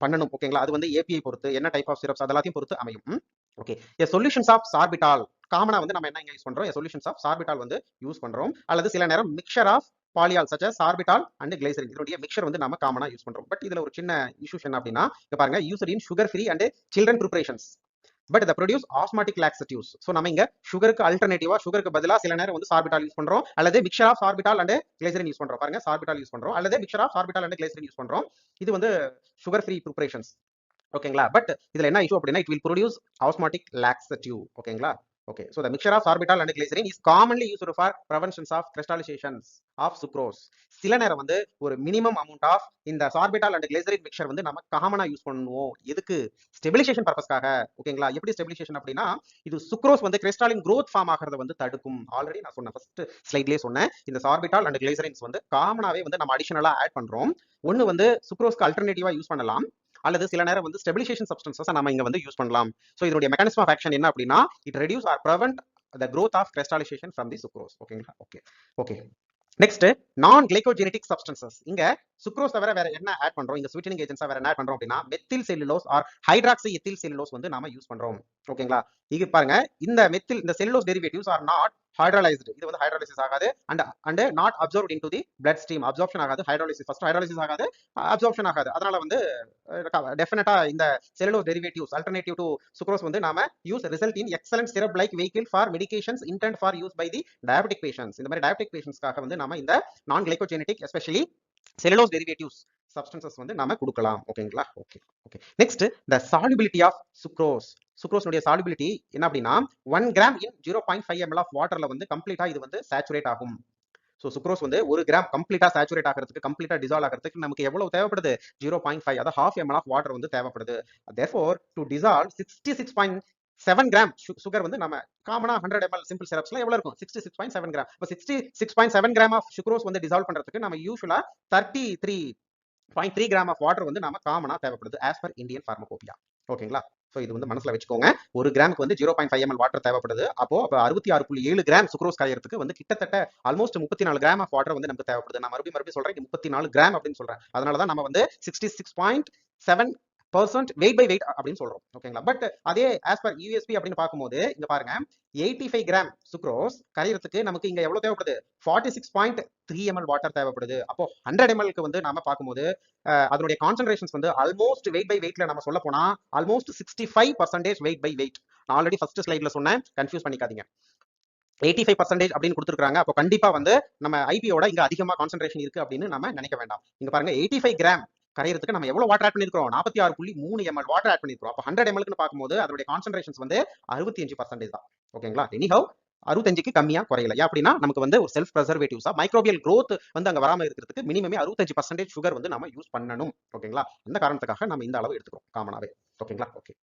பண்ணணும். ஓகேங்களா? அது வந்து ஏபிஐ பொறுத்து, என்ன டைப் ஆஃப் சிரப்ஸ் அதெல்லாத்தையும் பொறுத்து அமையும். ஓகே. Solutions of sorbitol. காமனா வந்து நம்ம என்ன யூஸ் பண்றோம்? சொல்யூஷன்ஸ் ஆஃப் சார்பிட்டால் வந்து யூஸ் பண்றோம். அல்லது சில நேரம் மிக்சர் ஆஃப் பாலியால் சச்ச சார்பிட்டால் அண்ட் கிளைசரின், இதனுடைய மிக்சர் வந்து நம்ம காமனா யூஸ் பண்றோம். பட் இதுல ஒரு சின்ன இஷ்யூ என்ன அப்படின்னா, இங்க பாருங்க, used in sugar free and children preparations but இதை ப்ரொடியூஸ் ஆஸ்மாட்டிக் லாக்ஸேட்டிவ்ஸ். ஸோ நம்ம இங்க சுகருக்கு அல்டர்னேட்டிவா, சுகருக்கு பதிலாக சில நேரம் வந்து சார்பிட்டால் யூஸ் பண்றோம், அல்லது mixture of sorbitol and glycerin use பண்றோம். பாருங்க, சார்பிட்டால் யூஸ் பண்றோம் அல்லது mixture of sorbitol and glycerin use பண்றோம். இது வந்து சுகர் ஃப்ரீ ப்ரிப்பரேஷன்ஸ். ஓகேங்களா? பட் இதுல என்ன இஷ்யூ அப்படின்னா, it will produce osmotic laxative. ஓகேங்களா? Okay, so the mixture of sorbitol and glycerin is commonly used for prevention of crystallizations of sucrose. சில நேரம் வந்து ஒரு மினிமம் அமௌண்ட் ஆஃப் இந்த சார்பிட்டால் அண்ட் கிளைசரின் மிக்சர் வந்து நம்ம காமனா யூஸ் பண்ணுவோம். எதுக்கு? ஸ்டெபிலைசேஷன் பர்பஸ்க்காக. ஓகேங்களா? எப்படி ஸ்டெபிலைசேஷன் அப்படின்னா, இது சுக்ரோஸ் வந்து கிறிஸ்டாலின் growth ஃபார்ம் ஆகிறத வந்து தடுக்கும். ஆல்ரெடி நான் சொன்னேன், ஃபர்ஸ்ட் ஸ்லைட்லயே சொன்னேன், இந்த சார்பிட்டால் அண்ட் கிளைசரின்ஸ் வந்து காமனாவே வந்து நம்ம அடிஷனலா ஆட் பண்றோம். ஒன்னு வந்து சுக்ரோஸ்க்கு அல்டர்னேட்டிவா யூஸ் பண்ணலாம், அல்லது சில நேரம் வந்து ஸ்டெபிலைசேஷன் சப்ஸ்டன்சஸ் நம்ம இங்க வந்து யூஸ் பண்ணலாம். சோ இதனுடைய மெக்கானிசம் ஆஃப் ஆக்ஷன் என்ன அப்படின்னா, it reduce or prevent the growth of crystallization from the sucrose. ஓகேங்களா? Okay. Next non glycogenetic substances. இங்க சுக்ரோஸ் தவிர வேற என்ன ஆட் பண்றோம்? இந்த ஸ்வீட்டனிங் ஏஜென்ட்ஸா வேற என்ன ஆட் பண்றோம் அப்படின்னா, methyl cellulose or hydroxy ethyl cellulose வந்து நாம யூஸ் பண்றோம். ஓகேங்களா? இங்க பாருங்க, இந்த cellulose derivatives are not hydrolysed. இது வந்து ஹைட்ரோலைசிஸ் ஆகாது and not absorbed into the blood stream. Absorption ஆகாது. ஃபர்ஸ்ட் ஹைட்ரோலைசிஸ் ஆகாது, அப்சார்ப்ஷன் ஆகாது. அதனால வந்து டெஃபினட்டா இந்த cellulose derivatives alternative to sucrose வந்து நாம result in excellent syrup like vehicle for medications intent for use by the diabetic patients. இந்த மாதிரி டயபெட்டிக் பேஷன்ஸ்க்காக வந்து நாம இந்த non glycogenetic especially cellulose derivatives substances வந்து நாம கொடுக்கலாம். ஓகேங்களா? Okay. Next the solubility of sucrose. சுக்ரோஸ்னுடைய சால்யூபிலிட்டி என்ன அப்படின்னா, 1 கிராம் இன் 0.5 ml ஆஃப் வாட்டர்ல வந்து கம்ப்ளீட்டா இது வந்து சேச்சுரேட் ஆகும். ஸோ சுக்ரோஸ் வந்து 1 கிராம் கம்ப்ளீட்டா சேச்சுரேட் ஆகிறதுக்கு, கம்ப்ளீட்டா டிசால்வ் ஆகிறதுக்கு நமக்கு எவ்வளவு தேவைப்படுது? 0.5, அதாவது half ml ஆஃப் வாட்டர் வந்து தேவைப்படுது. therefore to dissolve 66.7 gram sugar வந்து நம்ம காமனா 100 ml சிம்பிள் சிரப்ஸ்ல எவ்வளவு இருக்கும்? 66.7 கிராம். இப்போ 66.7 கிராம் ஆஃப் சுக்ரோஸ் வந்து டிசால்வ் பண்றதுக்கு நம்ம யூசுவலா 33.3 கிராம் ஆஃப் வாட்டர் வந்து நம்ம காமனா தேவைப்படுது ஆஸ் பர் இந்தியன் ஃபார்மகோபியா. ஓகேங்களா? சோ இது வந்து மனசுல வச்சுக்கோங்க. 1 கிராமுக்கு வந்து 0.5 ml வாட்டர் தேவைப்படுது. அப்போ 66.7 கிராம் சுக்ரோஸ் காயறதுக்கு வந்து கிட்டத்தட்ட ஆல்மோஸ்ட் 34 கிராம் ஆஃப் வாட்டர் வந்து நமக்கு தேவைப்படுது. நான் மறுபடியும் சொல்றேன், 34 கிராம் அப்படின்னு சொல்றேன். அதனாலதான் நம்ம வந்து 66.7% வெயிட் பை வெயிட் அப்படின்னு சொல்றோம். ஓகேங்களா? பட் அதே ஆஸ் பர் யூஎஸ்பி அப்படின்னு பார்க்கும்போது இங்க பாருங்க, 85 கிராம் சுக்ரோஸ் கரையறதுக்கு நமக்கு இங்க எவ்வளவு தேவைப்படுது? 46.3 ml வாட்டர் தேவைப்படுது. அப்போ 100 ml வந்து நாம பார்க்கும்போது அதனுடைய கான்சென்ட்ரேஷன்ஸ் வந்து ஆல்மோஸ்ட் வெயிட் பை வெயிட்ல நம்ம சொல்ல போனா ஆல்மோஸ்ட் 65% வெயிட் பை வெயிட். நான் ஆல்ரெடி ஃபர்ஸ்ட் ஸ்லைட்ல சொன்னேன், கன்ஃபியூஸ் பண்ணிக்காதீங்க. 85% அப்படின்னு கொடுத்துருக்காங்க. அப்போ கண்டிப்பா வந்து நம்ம ஐபியோட இங்க அதிகமா கான்சென்ட்ரேஷன் இருக்கு அப்படின்னு நம்ம நினைக்க வேண்டாம். இங்க பாருங்க, 85 கிராம் கரையிறதுக்கு நம்ம எவ்வளவு வாட்டர் ஆட் பண்ணிருக்கோம் 46.3 ml வாட்டர் ஆட் பண்ணிருக்கோம். அப்ப 100 ml பார்க்கும்போது அதோட கான்சன்ட்ரேஷன்ஸ் வந்து 65% தான். ஓகேங்களா? எனிஹவ் 65க்கு கம்மியா குறையல. அப்படின்னா நமக்கு வந்து ஒரு செல்ஃப் ப்ரெசர்வேட்டிவ்ஸா மைக்ரோபியல் growth வந்து அங்க வராம இருக்கிறதுக்கு மினிமமே 65% சுகர் வந்து நம்ம யூஸ் பண்ணணும். ஓகேங்களா? அந்த காரணத்துக்காக நம்ம இந்த அளவு எடுத்துக்கிறோம் காமனாவே. ஓகேங்களா? Okay.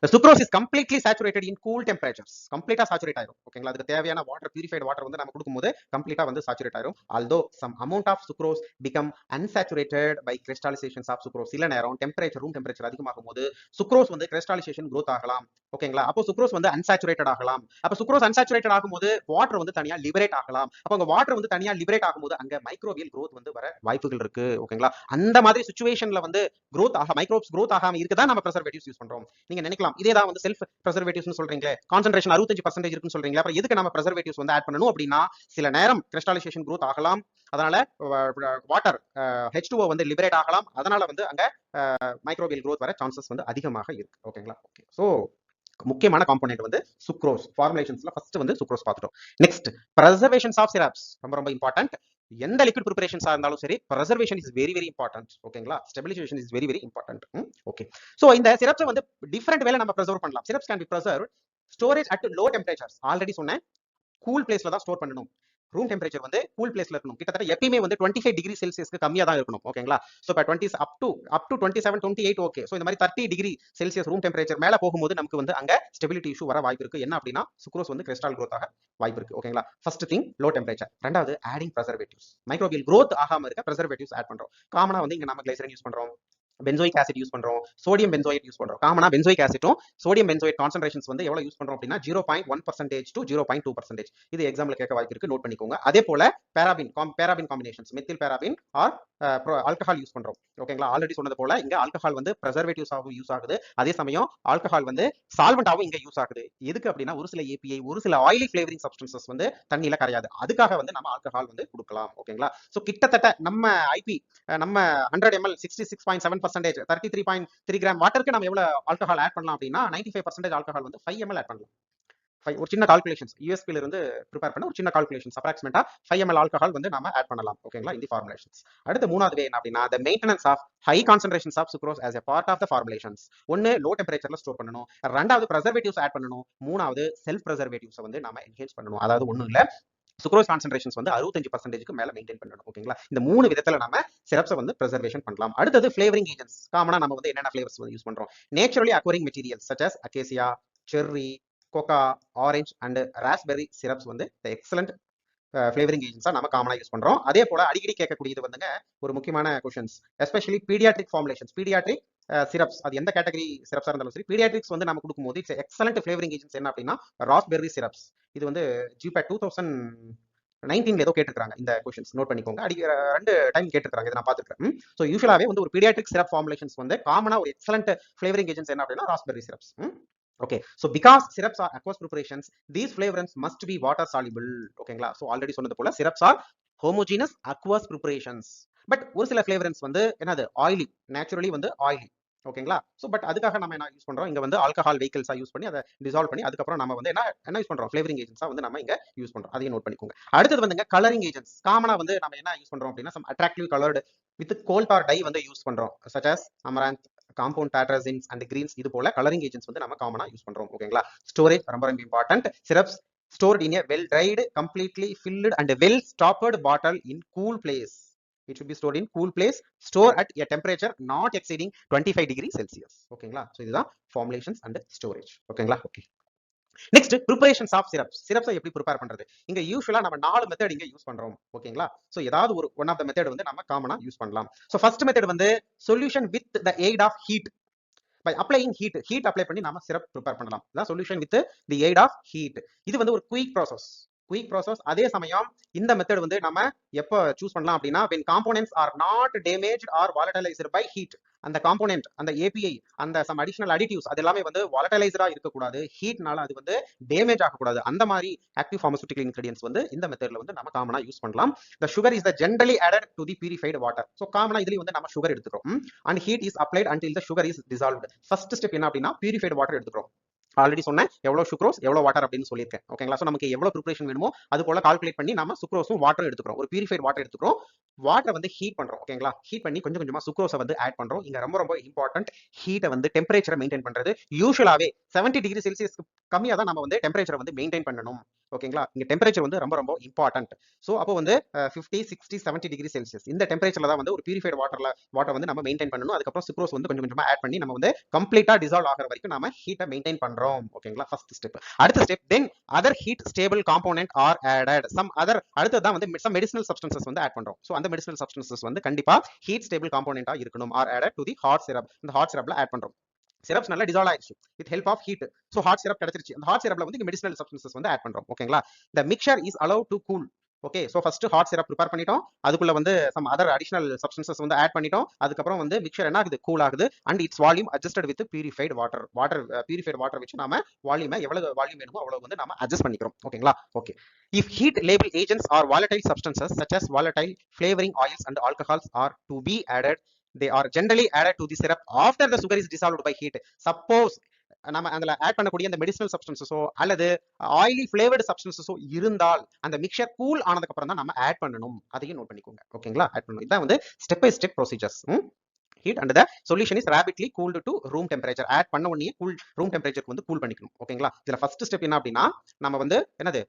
The sucrose is completely saturated in cool temperatures. கம்ப்ளீட்டா சாச்சுரேட் ஆயிரும். ஓகேங்களா? அதுக்கு தேவையான வாட்டர் பியூரிஃபைட் வாட்டர் வந்து நம்ம கொடுக்கும்போது கம்ப்ளீட்டா வந்து சாச்சுரேட் ஆயிரும். although some amount of sucrose become unsaturated by crystallizations of sucrose. சில நேரம் டெம்பரேச்சர் ரூம் டெம்பரேச்சர் அதிகமாகும் போது சுக்ரோஸ் வந்து கிறிஸ்டலைசேஷன் growth ஆகலாம். ஓகேங்களா? அப்போ சுக்ரோஸ் வந்து அன்சாச்சுரேட்டட் ஆகலாம். அப்ப சுக்ரோஸ் அன்சாச்சுரேட்டட் ஆகும்போது வாட்டர் வந்து தனியா லிபரேட் ஆகலாம். அப்ப அங்க வாட்டர் வந்து தனியா லிபரேட் ஆகும்போது அங்க மைக்ரோபியல் growth வந்து வர வாய்ப்புகள் இருக்கு. ஓகேங்களா? அந்த மாதிரி சிச்சுவேஷன்ல வந்து growth மைக்ரோப்ஸ் growth ஆகாம இருக்குதான் நம்ம preservatives யூஸ் பண்றோம். நீங்க நினைக்கலாம் இதேதான் வந்து செல்ஃப் preservatives சொல்றீங்களே, கான்சன்ட்ரேஷன் 65% இருக்குன்னு சொல்றீங்களே, அப்புறம் எதுக்கு நம்ம preservatives வந்து ஆட் பண்ணணும் அப்படின்னா, சில நேரம் கிறிஸ்டலைசேஷன் growth ஆகலாம். அதனால வாட்டர் H2O வந்து லிபரேட் ஆகலாம். அதனால வந்து அங்க மைக்ரோபியல் growth வர சான்சஸ் வந்து அதிகமாக இருக்கு. ஓகேங்களா? ஓகே. சோ முக்கியமான காம்போனன்ட் வந்து சுக்ரோஸ். ஃபார்முலேஷன்ஸ்ல ஃபர்ஸ்ட் வந்து சுக்ரோஸ் பார்த்துட்டோம். நெக்ஸ்ட் preservations of syrups ரொம்ப ரொம்ப இம்பார்ட்டன்ட். எந்த லிக்விட் ப்ரிப்பரேஷன்ஸா இருந்தாலும் சரி preservation is very very important. ஓகேங்களா? Stabilisation is very very important. Okay. So இந்த சிரப்ஸ் வந்து டிஃபரெண்ட் வேல நம்ம preserve பண்ணலாம். Syrups can be preserved storage at low temperatures. Already சொன்னேன் கூல் பிளேஸ்ல தான் ஸ்டோர் பண்ணணும். ரூம் டெம்பரேச்சர் வந்து கூல் பிளேஸ்ல இருக்கணும். கிட்டத்தட்ட எப்பயுமே வந்து 25 டிகிரி செல்சியஸ்க்கு கம்மியா தான் இருக்கணும். ஓகேங்களா? சோ இப்ப 20 அப் டு 27 28 ஓகே. சோ இந்த மாதிரி 30 டிகிரி செல்சியஸ் ரூம் டெம்பரேச்சர் மேல போகும்போது நமக்கு வந்து அங்க ஸ்டெபிலிட்டி இஷ்யூ வர வாய்ப்பு இருக்கு. என்ன அப்படின்னா சுக்ரோஸ் வந்து கிறிஸ்டல் growth ஆக வாய்ப்பு இருக்கு. ஓகேங்களா? First thing low temperature. ரெண்டாவது ஆடிங் preservatives. மைக்ரோபியல் growth ஆகாம இருக்க preservatives ஆட் பண்றோம். காமனா வந்து இங்க நம்ம கிளைசரின் யூஸ் பண்றோம், பென்சோயிக் ஆசிட் யூஸ் பண்றோம், சோடியம் பென்சோயேட் யூஸ் பண்றோம். காமனா பென்சோயிக் ஆசிட்டும் சோடியம் பென்சோயேட் கான்சன்ட்ரேஷன்ஸ் வந்து எவ்வளவு யூஸ் பண்றோம் அப்படின்னா 0.1% to 0.2%. இது எக்ஸாம்ல கேட்க வாய்ப்பு இருக்கு, நோட் பண்ணிக்கோங்க. அதே போல paraben combinations methyl paraben or alcohol use பண்றோம். ஓகேங்களா? ஆல்ரெடி சொன்னது போல இங்க ஆல்கஹால் வந்து preservatives-ஆகவும் யூஸ் ஆகுது. அதே சமயம் ஆல்கஹால் வந்து சால்வெண்டாவும் இங்க யூஸ் ஆகுது. எதுக்கு அப்படின்னா ஒரு சில ஏபிஐ ஒரு சில ஆயிலி ஃபிளேவரிங் சப்ஸ்டன்சஸ் வந்து தண்ணியில கரையாது. அதுக்காக வந்து நம்ம ஆல்கஹால் வந்து கொடுக்கலாம். ஓகேங்களா? சோ கிட்டத்தட்ட நம்ம ஐபி நம்ம 100 ml 66.7% 33.3 கிராம் வாட்டருக்கு நம்ம எவ்வளவு ஆல்கஹால் ஆட் பண்ணலாம் அப்படின்னா 95% ஆல்கஹால் வந்து 5 ml ஆட் பண்ணலாம். ஒரு சின்ன கால்குலேஷன்ஸ் யூஎஸ்பில இருந்து ப்ரிப்பேர் பண்ண ஒரு சின்ன கால்குலேஷன்ஸ் அப்ராக்சிமேட்டா 5 ml ஆல்கஹால் வந்து நாம ஆட் பண்ணலாம். ஓகேங்களா? இந்த ஃபார்முலேஷன்ஸ். அடுத்து மூணாவது வே என்ன அப்படின்னா the maintenance of high concentrations of sucrose as a part of the formulations. ஒன்னு லோ டெம்பரேச்சர்ல ஸ்டோர் பண்ணணும், ரெண்டாவது preservatives ஆட் பண்ணணும், மூணாவது செல்ஃப் preservatives வந்து நாம என்ஹேன்ஸ் பண்ணணும். அதாவது ஒண்ணும் இல்ல சுக்ரோஸ் கான்சன்ட்ரேஷன்ஸ் வந்து 65%க்கு மேல மெயின்டைன் பண்ணணும். ஓகேங்களா? இந்த மூணு விதத்துல நம்ம சிரப்ஸை வந்து preservation பண்ணலாம். அடுத்தது ஃபிளேவரிங் ஏஜென்ட்ஸ். காமனா நம்ம வந்து என்னென்ன ஃபிளேவர்ஸ் வந்து யூஸ் பண்றோம்? Naturally occurring materials such as acacia, cherry, coca, orange and raspberry syrups வந்து எக்ஸலண்ட் ஃபிளேவரிங் ஏஜென்ட்ஸா நம்ம காமனா யூஸ் பண்றோம். அதே போல அடிக்கடி கேட்கக்கூடியது வந்துங்க ஒரு முக்கியமான questions, especially paediatric formulations. Paediatric syrups அது எந்த கேட்டகரி சிரப்ஸா இருந்தாலும் சரி, பீடியாட்ரிக்ஸ் வந்து நம்ம கொடுக்கும்போது இட்ஸ் எக்ஸலண்ட் ஃபிளேவரிங் ஏஜென்ட்ஸ் என்ன அப்படின்னா ராஸ்பெர்ரி சிரப்ஸ். இது வந்து ஜிபேட் 2019 ஏதோ கேட்டிருக்காங்க இந்த கொஸ்டின்ஸ், நோட் பண்ணிக்கோங்க. ரெண்டு டைம் கேட்டிருக்காங்க, இதை நான் பார்த்துருக்கேன். ஸோ யூஸ்வலாவே வந்து ஒரு பீடியாட்ரிக் சிரப் ஃபார்முலேஷன்ஸ் வந்து காமனா ஒரு எக்ஸலண்ட் ஃபிளேவரிங் ஏஜென்ட்ஸ் என்ன அப்படின்னா raspberry syrups. Okay, so because syrups are aqueous preparations, these flavorants must be water soluble. ஓகேங்களா? so already சொன்னது போல syrups are homogeneous aqueous preparations. but ஒரு சில flavorants வந்து என்னது ஆயிலி, நேச்சுரலி வந்து ஆயிலி. ஓகேங்களா? சோ பட் அதுக்காக நம்ம என்ன யூஸ் பண்றோம்? இங்க வந்து ஆல்கஹால் வெஹிக்கிள்ஸா யூஸ் பண்ணி அதை டிசால்வ் பண்ணி அதுக்கப்புறம் நம்ம வந்து என்ன யூஸ் பண்றோம்? ஃபிளேவரிங் ஏஜென்ட்ஸா வந்து நம்ம இங்க யூஸ் பண்றோம். அதையும் நோட் பண்ணிக்கோங்க. அடுத்தது வந்துங்க கலரிங் ஏஜென்ட்ஸ். காமனா வந்து நம்ம என்ன யூஸ் பண்றோம் அப்படின்னா some attractive coloured with coal tar dye வந்து யூஸ் பண்றோம். such as amaranth, compound tartrazines and greens. இது போல கலரிங் ஏஜென்ட்ஸ் வந்து நம்ம காமனா யூஸ் பண்றோம். ஓகேங்களா? ஸ்டோரேஜ் ரொம்ப ரொம்ப important. Syrups stored in a well dried, completely filled and well stopped bottle in cool place. It should be stored in cool place. Store at a temperature not exceeding 25 degrees Celsius. ஓகேங்களா? so இதுதான் formulations and storage. ஓகேங்களா? Okay. Next preparations of syrups. சிரப்ஸை எப்படி prepare பண்றது? இங்க யூஸ்வலா நம்ம 4 method இங்க யூஸ் பண்றோம். ஓகேங்களா? சோ ஏதாவது ஒரு ஒன் ஆஃப் த மெத்தட் வந்து நம்ம காமனா யூஸ் பண்ணலாம். சோ ஃபர்ஸ்ட் மெத்தட் வந்து solution with the aid of heat. By applying heat apply பண்ணி நாம சிரப் ப்ரிப்பேர் பண்ணலாம். இதான் solution with the aid of heat. இது வந்து ஒரு குயிக் ப்ராசஸ். அதே சமயம் இந்த மெத்தட் வந்து நம்ம எப்ப சூஸ் பண்ணலாம் அப்படின்னா when components are not damaged or volatilized by heat. அந்த காம்போனன்ட், அந்த ஏபிஐ, அந்த சம் அடிஷனல் அடிட்டிவ்ஸ் அது எல்லாமே வந்து வாலடைலைஸ்டா இருக்கக்கூடாது. ஹீட்னால அது வந்து டேமேஜ் ஆகக்கூடாது. அந்த மாதிரி ஆக்டிவ் பார்மசூட்டிக்கல் இன்கிரிடியன்ஸ் வந்து இந்த மெத்தட்ல வந்து நம்ம காமனா யூஸ் பண்ணலாம். the sugar is the generally added to the purified water. so காமனா இதுலயும் வந்து நம்ம சுகர் எடுத்துக்கிறோம். and heat is applied until the sugar is dissolved. First step என்ன அப்படின்னா பியூரிஃபைட் வாட்டர் எடுத்துக்கிறோம். ஆல்ரெடி சொன்னேன் எவ்வளவு சுக்ரோஸ் எவ்வளவு வாட்டர் அப்படின்னு சொல்லியிருக்கேன். ஓகேங்களா? சோ நமக்கு எவ்வளவு ப்ரிப்பரேஷன் வேணுமோ அது போல கால்குலேட் பண்ணி நம்ம சுக்ரோஸும் வாட்டர் எடுத்துக்கிறோம். ஒரு பியூரிஃபைட் வாட்டர் எடுத்துக்கிறோம். வாட்டரை வந்து ஹீட் பண்றோம் ஓகேங்களா. ஹீட் பண்ணி கொஞ்சம் கொஞ்சமா சுக்ரோஸை வந்து ஆட் பண்றோம். இங்க ரொம்ப ரொம்ப இம்பார்ட்டன்ட் ஹீட்டை வந்து டெம்பரேச்சரை மெயின்டைன் பண்றது. யூஷுவலாவே 70°C கம்மியா தான் நம்ம வந்து டெம்பரேச்சரை வந்து மெயின்டைன் பண்ணணும் ஓகேங்களா. இங்க டெம்பரேச்சர் வந்து ரொம்ப ரொம்ப இம்பார்ட்டன்ட். ஸோ அப்போ வந்து 50, 60, 70°C இந்த டெம்பரேச்சர்ல தான் வந்து ஒரு பியூரிஃபைட் வாட்டர் வந்து நம்ம மெயின்டைன் பண்ணணும். அதுக்கப்புறம் சுக்ரோஸ் வந்து கொஞ்சம் கொஞ்சமா ஆட் பண்ணி நம்ம வந்து கம்ப்ளீட்டா டிசால்வ் ஆகிற வரைக்கும் நம்ம ஹீட்டை மெயின்டைன் பண்றோம் ஓகேங்களா. First step. அடுத்த step then other heat stable component are added some other. அடுத்ததான் வந்து சம் மெடிசினல் சப்ஸ்டன்சஸ் வந்து ஆட் பண்றோம். ஸோ அந்த மெடிசினல் சப்ஸ்டன்சஸ் வந்து கண்டிப்பா ஹீட் ஸ்டேபிள் காம்போனன்ட்டா இருக்கணும். Are added to the hot syrup. இந்த ஹாட் சிரப்ல ஆட் பண்றோம். சிரப்ஸ் நல்லா டிசால்வ் ஆயிடுச்சு with help of heat. So hot syrup கிடைச்சிருச்சு. அந்த ஹாட் சிரப்ல வந்து மெடிசினல் சப்ஸ்டன்சஸ் வந்து ஆட் பண்றோம் ஓகேங்களா. இந்த mixer is allow to cool. Okay so first hot syrup prepare பண்ணிட்டோம். அதுக்குள்ள வந்து சம் அதர் அடிஷனல் சப்ஸ்டன்சஸ் வந்து ஆட் பண்ணிட்டோம். அதுக்கப்புறம் வந்து மிக்சர் என்ன ஆகுது, கூல் ஆகுது. And it's volume adjusted with purified purified water வச்சு நாம வால்யூமை எவ்வளவு வால்யூம் வேணுமோ அவ்வளவு வந்து நாம அட்ஜஸ்ட் பண்ணிக்கிறோம் ஓகேங்களா. Okay if heat labile agents are volatile substances such as volatile flavoring oils and alcohols are to be added, they are generally added to the syrup after the sugar is dissolved by heat. Suppose நம்ம அதுல add பண்ணக்கூடிய அந்த medicinal சப்ஸ்டன்சஸோ அல்லது oily flavoured சப்ஸ்டன்சஸோ இருந்தால் அந்த mixer cool ஆனதுக்கு அப்புறம் தான் நம்ம ஆட் பண்ணணும். அதையும் நோட் பண்ணிக்கோங்க ஓகேங்களா. ஆட் பண்ணணும். இதான் வந்து step by step procedures. heat and the solution is rapidly cooled to room temperature. Add பண்ண உடனே ரூம் டெம்பரேச்சருக்கு வந்து கூல் பண்ணிக்கணும் ஓகேங்களா. இதுல ஃபர்ஸ்ட் ஸ்டெப் என்ன அப்படின்னா நம்ம வந்து என்னது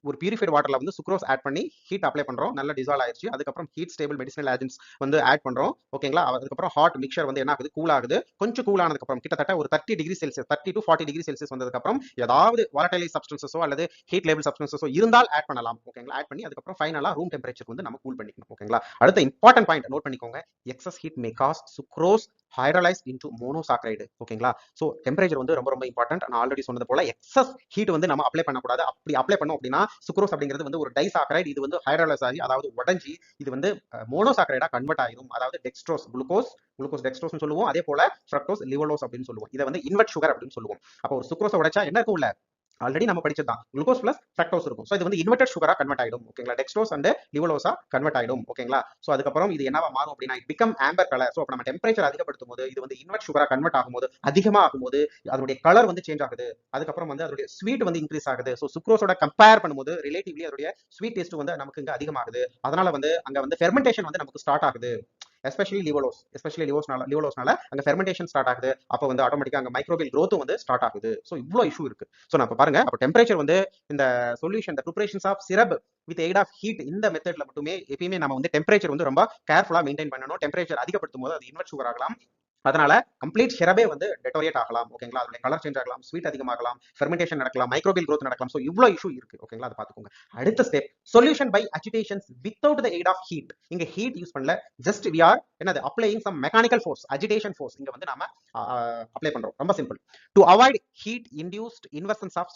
ஒரு பியூரிஃபைட் வாட்டர்ல வந்து சுக்ரோஸ் ஆட் பண்ணி ஹீட் அப்ளை பண்றோம். நல்லா டிசால்வ் ஆயிடுச்சு. அதுக்கப்புறம் ஹீட் ஸ்டேபிள் மெடிசினல் ஏஜென்ட்ஸ் வந்து ஆட் பண்றோம் ஓகேங்களா. அதுக்கப்புறம் ஹாட் மிக்சர் வந்து என்ன ஆகுது, கூல் ஆகுது. கொஞ்சம் கூல் ஆனதுக்கு அப்புறம் கிட்டத்தட்ட ஒரு 30°C 30 to 40°C வந்ததுக்கு அப்புறம் ஏதாவது வாலடைல் சப்ஸ்டன்சஸோ அல்லது ஹீட் லேபிள் சப்ஸ்டன்சஸோ இருந்தால் ஆட் பண்ணலாம் ஓகேங்களா. ஆட் பண்ணி அதுக்கப்புறம் ஃபைனலா ரூம் டெம்பரேச்சருக்கு வந்து நம்ம கூல் பண்ணிக்கணும் ஓகேங்களா. அடுத்த இம்பார்ட்டன்ட் பாயிண்ட் நோட் பண்ணிக்கோங்க. Excess heat may cause sucrose hydrolyse into monosaccharide ஓகேங்களா. ஸோ டெம்பரேச்சர் வந்து ரொம்ப ரொம்ப இம்பார்ட்டன்ட். நான் ஆல்ரெடி சொன்னது போல எக்ஸஸ் ஹீட் வந்து நம்ம அப்ளை பண்ணக்கூடாது. அப்படி அப்ளை பண்ணோம் அப்படின்னா சுக்ரோஸ் அப்படிங்கிறது வந்து ஒரு டைசாக்கரைடு. இது வந்து ஹைட்ரலைஸ் ஆகி அதாவது உடஞ்சி இது வந்து மோனோசாக்கரைடா கன்வெர்ட் ஆயிரும். அதாவது டெக்ஸ்ட்ரோஸ் குளுக்கோஸ் டெக்ஸ்ட்ரோஸ் சொல்லுவோம். அதே போல ஃப்ரக்டோஸ் லிவலோஸ் அப்படின்னு சொல்லுவோம். இதை வந்து இன்வெர்ட் சுகர் அப்படின்னு சொல்லுவோம். அப்போ ஒரு சுக்ரோஸை உடைச்சா என்ன இருக்கும் உள்ள, ஆல்ரெடி நம்ம படிச்சதுதான் குளுக்கோஸ் பிளஸ் ஃப்ரக்டோஸ் இருக்கும். ஸோ இது வந்து இன்வெர்டட் சுகரா கன்வெர்ட் ஆயிடும் ஓகேங்களா. டெக்ஸ்ட்ரோஸ் அண்ட் லிவலோஸா கன்வெர்ட் ஆயிடும் ஓகேங்களா. ஸோ அதுக்கப்புறம் இது என்னவா மாறும் அப்படின்னா it become Amber colour. So நம்ம டெம்பரேச்சர் அதிகப்படுத்தும் போது இது வந்து இன்வெர்ட் சுகரா கன்வெர்ட் ஆகும்போது அதிகமா ஆகும்போது அதனுடைய கலர் வந்து சேஞ்ச் ஆகுது. அதுக்கப்புறம் வந்து அதோட ஸ்வீட் வந்து இன்க்ரீஸ் ஆகுது. ஸோ சுக்ரோஸோட கம்பேர் பண்ணும்போது ரிலேட்டிவ்லி அதோட ஸ்வீட் டேஸ்ட் வந்து நமக்கு இங்க அதிகமாகுது. அதனால வந்து அங்க வந்து ஃபெர்மெண்டேஷன் வந்து நமக்கு ஸ்டார்ட் ஆகுது. எஸ்பெஷலி லிவோலோஸ்னால அங்க ஃபெர்மெண்டேஷன் ஸ்டார்ட் ஆகுது. அப்போ வந்து ஆட்டோமேட்டிக்கா அங்க மைக்ரோபியல் growth வந்து ஸ்டார்ட் ஆகுது. ஸோ இவ்வளோ இஷ்யூ இருக்கு. ஸோ நம்ம பாருங்க அப்போ டெம்பரேச்சர் வந்து இந்த சொல்யூஷன் இந்த preparations of syrup with aid of heat இந்த மெத்தட்ல மட்டுமே எப்பயுமே நம்ம வந்து டெம்பரேச்சர் வந்து ரொம்ப கேர்ஃபுல்லா மெயின்டைன் பண்ணணும். டெம்பரேச்சர் அதிகப்படுத்தும் போது அது இன்வெர்ட் சுகர் ஆகலாம். அதனால கம்ப்ளீட் சிரபே வந்து டெட்டோரியேட் ஆகலாம் ஓகேங்களா. அதோட கலர் சேஞ்ச் ஆகலாம், ஸ்வீட் அதிகமாகலாம், ஃபெர்மெண்டேஷன் நடக்கலாம், மைக்ரோபியல் growth நடக்கலாம். ஸோ இவ்வளோ இஷ்யூ இருக்கு ஓகேங்களா. அதை பார்த்துக்கோங்க. அடுத்த step solution by agitations without the aid of heat. இங்க ஹீட் யூஸ் பண்ணல, ஜஸ்ட் வி ஆர் என்னது applying some mechanical force, agitation force இங்க வந்து நாம அப்ளை பண்றோம். ரொம்ப simple. To avoid heat induced inversions of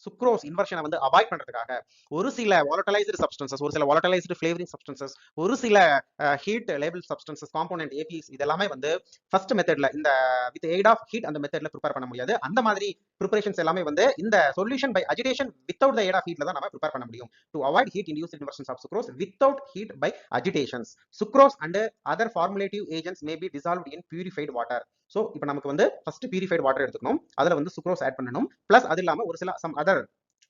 sucrose இன்வர்ஷனை வந்து அவாய்ட் பண்றதுக்காக ஒரு சில வாலடைலைஸ்டு சப்ஸ்டன்சஸ், ஒரு சில வாலடைலைஸ்டு ஃபிளேவரிங் சப்ஸ்டன்சஸ், ஒரு சில heat label substances, component ABS இதெல்லாமே வந்து ஃபர்ஸ்ட் மெத்தட்ல இந்த வித் எய்ட் ஆஃப் ஹீட் அந்த மெத்தட்ல ப்ரிப்பேர் பண்ண முடியாது. அந்த மாதிரி ப்ரிப்பரேஷன்ஸ் எல்லாமே வந்து இந்த solution by agitation without the aid of ஹீட்ல தான் நம்ம ப்ரிப்பேர் பண்ண முடியும். To avoid heat induced inversions of sucrose without heat by agitations. Sucrose and other formulative agents may be dissolved in purified water. So இப்போ நமக்கு வந்து first purified water எடுத்துக்கணும். அதுல வந்து சுக்ரோஸ் ஆட் பண்ணணும். பிளஸ் அது இல்லாம ஒரு சில சம் அதர்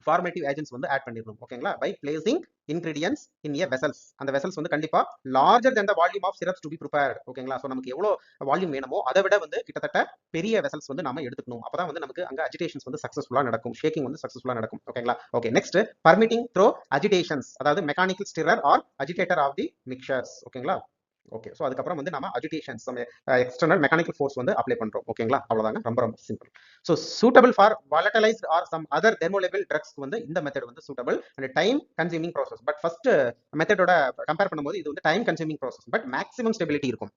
ஃபார்மேட்டிவ் ஏஜென்ட்ஸ் வந்து ஆட் பண்ணிடணும் ஓகேங்களா. By placing ingredients in a vessels. அந்த வெசல்ஸ் வந்து கண்டிப்பா larger than the volume of syrups to be prepared ஓகேங்களா. ஸோ நமக்கு எவ்வளோ வால்யூம் வேணுமோ அதை விட வந்து கிட்டத்தட்ட பெரிய வெசல்ஸ் வந்து நம்ம எடுத்துக்கணும். அப்பதான் வந்து நமக்கு அங்க அஜிடேஷன்ஸ் வந்து சக்சஸ்ஃபுல்லா நடக்கும், ஷேக்கிங் வந்து சக்சஸ்ஃபுல்லா நடக்கும் ஓகேங்களா. Okay next permitting through agitations, அதாவது mechanical stirrer or agitator of the mixers ஓகேங்களா. ஓகே ஸோ அதுக்கப்புறம் வந்து நம்ம அஜிடேஷன்ஸ் எக்ஸ்டர்னல் மெக்கானிக்கல் ஃபோர்ஸ் வந்து அப்ளை பண்றோம் ஓகேங்களா. அவ்வளவுதாங்க, ரொம்ப ரொம்ப simple. So suitable for volatilized or some other thermolabile ட்ரக்ஸ்க்கு வந்து இந்த மெத்தட் வந்து suitable and time consuming process. But first மெத்தடோட கம்பேர் பண்ணும்போது இது வந்து time consuming process, but maximum stability இருக்கும்.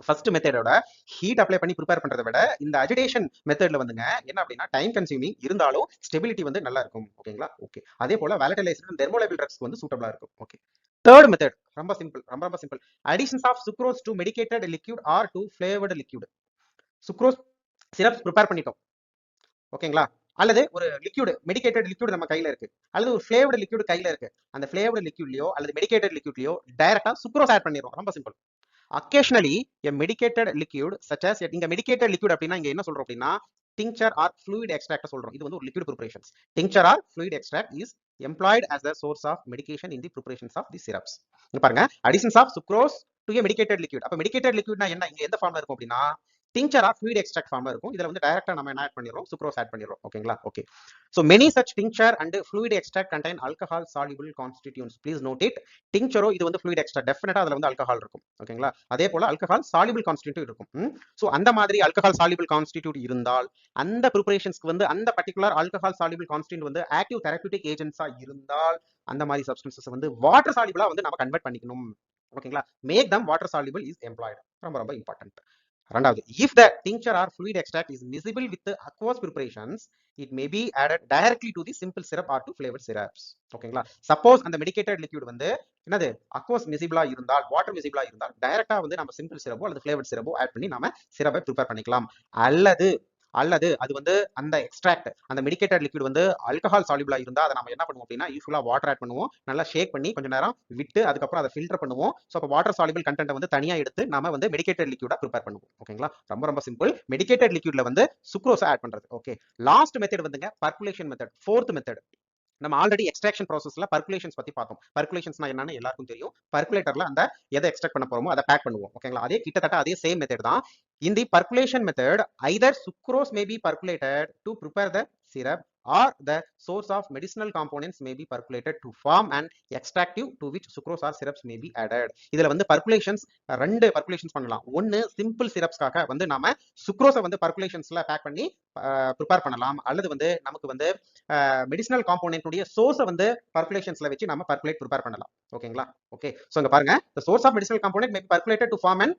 ஃபர்ஸ்ட் மெத்தடோட ஹீட் அப்ளை பண்ணி ப்ரிப்பேர் பண்றதை விட இந்த அஜிடேஷன் மெத்தட்ல வந்துங்க என்ன அப்படின்னா டைம் கன்சியூமிங் இருந்தாலும் ஸ்டெபிலிட்டி வந்து நல்லா இருக்கும் ஓகேங்களா. ஓகே அதே போல வாலடைலைஸ்ட் தெர்மோலேபிள் ட்ரக்ஸ்க்கு வந்து சூட்டபிளா இருக்கும். ஓகே தேர்ட் மெத்தட் ரொம்ப சிம்பிள், ரொம்ப ரொம்ப simple. Additions of sucrose to medicated liquid or to flavoured liquid. Sucrose syrup prepare பண்ணிட்டோம் ஓகேங்களா. அல்லது ஒரு லிக்யூட் மெடிகேட்டட் லிக்யூட் நம்ம கையில இருக்கு, அல்லது ஒரு ஃபிளேவர்டு லிக்யூட் கையில இருக்கு. அந்த ஃபிளேவர்டு லிக்யூட்லயோ அல்லது மெடிகேட்டட் லிக்யூட்லயோ டைரக்டா சுக்ரோஸ் ஆட் பண்ணிடுறோம். ரொம்ப சிம்பிள். அக்கேஷனலி எ மெடிகேட்டட் லிக்யூட் சச் அஸ், இங்க மெடிகேட்டட் லிக்யூட் அப்படின்னா இங்க என்ன சொல்றோம் அப்படின்னா டிங்சர் ஆர் ஃப்ளூயிட் எக்ஸ்ட்ராக்ட் சொல்றோம். இது வந்து ஒரு liquid preparations. Tincture or fluid extract is employed as the source of medication in the preparations of the syrups. இங்க பாருங்க, additions of sucrose to a medicated liquid. அப்ப medicated liquidனா என்ன, இங்க எந்த ஃபார்ம்ல இருக்கும் அப்படின்னா tincture or fluid extract ஃபார்ம்ல இருக்கும். இதுல வந்து டைரக்டா நம்ம என்ன ஆட் பண்ணிரோம், சுக்ரோஸ் ஆட் பண்ணிரோம். ஓகேங்களா? Okay. So many such tincture and fluid extract contain alcohol soluble constituents. Please note it. Tincture இது வந்து fluid extract, டெஃபினட்டா அதுல வந்து ஆல்கஹால் இருக்கும். ஓகேங்களா? அதே போல alcohol soluble constituent இருக்கும். சோ அந்த மாதிரி alcohol soluble constituent இருந்தால் அந்த ப்ரிப்பரேஷன்ஸ்க்கு வந்து அந்த பர்టిక్యులர் alcohol soluble constituent வந்து ஆக்டிவ் தெரபியூட்டிக் ஏஜென்ட்ஸா இருந்தால் அந்த மாதிரி சப்ஸ்டன்சஸ் வந்து வாட்டர் சாலிபிளா வந்து நம்ம கன்வெர்ட் பண்ணிக்கணும். ஓகேங்களா? Make them water soluble is employed. ரொம்ப ரொம்ப இம்பார்ட்டன்ட். ரெண்டாவது, if the tincture or fluid extract is miscible with the aqueous preparations, it may be added directly to the simple syrup or to flavored syrups. ஓகேங்களா? Suppose அந்த மெடிகேட்டட் liquid வந்து என்னது aqueous மிசிபிளா இருந்தால், water மிசிபிளா இருந்தால் டைரக்டா வந்து நம்ம சிம்பிள் சிரப்போ அல்லது ஃபிளேவர்ட் சிரப்போ ஆட் பண்ணி நாம சிரப்பை ப்ரிப்பேர் பண்ணிக்கலாம். அல்லது அது வந்து அந்த எக்ஸ்ட்ராக்ட் அந்த மெடிகேட்டட் லிக்விட் வந்து ஆல்கஹால் சாலிபிளா இருந்தா அதை நம்ம என்ன பண்ணுவோம் அப்படின்னா யூஸ்வலா வாட்டர் ஆட் பண்ணுவோம், நல்லா ஷேக் பண்ணி கொஞ்ச நேரம் விட்டு அதுக்கப்புறம் அதை ஃபில்டர் பண்ணுவோம். ஸோ அப்போ வாட்டர் சாலிபிள் கண்டென்ட் வந்து தனியா எடுத்து நாம வந்து மெடிகேட்டட் லிக்விடா ப்ரிப்பேர் பண்ணுவோம். ஓகேங்களா? ரொம்ப ரொம்ப சிம்பிள். மெடிகேட்டட் லிக்விட்ல வந்து சுக்ரோஸை ஆட் பண்றது. ஓகே. லாஸ்ட் மெத்தட் வந்துங்க பர்குலேஷன் மெத்தட், ஃபோர்த் மெத்தட். நம்ம ஆல்ரெடி எக்ஸ்ட்ராக்ஷன் ப்ராசஸ்ல பர்குலேஷன்ஸ் பத்தி பார்த்தோம். பர்குலேஷன்ஸ்னா என்னன்னு எல்லாருக்கும் தெரியும். பர்குலேட்டர்ல அந்த எதை எக்ஸ்ட்ராக்ட் பண்ண போறோமோ அதை பேக் பண்ணுவோம். ஓகேங்களா? அதே கிட்டத்தட்ட அதே சேம் மெத்தட் தான். In the percolation method, either sucrose may be percolated to prepare the syrup or the source of medicinal components may be percolated to form an extractive to which sucrose or syrups may be added. இதுல வந்து percolations ரெண்டு percolations பண்ணலாம். ஒன்னு simple சிரப்ஸ்க்காக வந்து நாம சுக்ரோஸை வந்து percolationsல back பண்ணி prepare பண்ணலாம். அல்லது வந்து நமக்கு வந்து மெடிசினல் காம்போனன்ட் உடைய சோர்ஸை வந்து percolationsல வச்சு நாம percolate ப்ரிப்பேர் பண்ணலாம். ஓகேங்களா? ஓகே. சோ இங்க பாருங்க, the source of medicinal component may be percolated to form an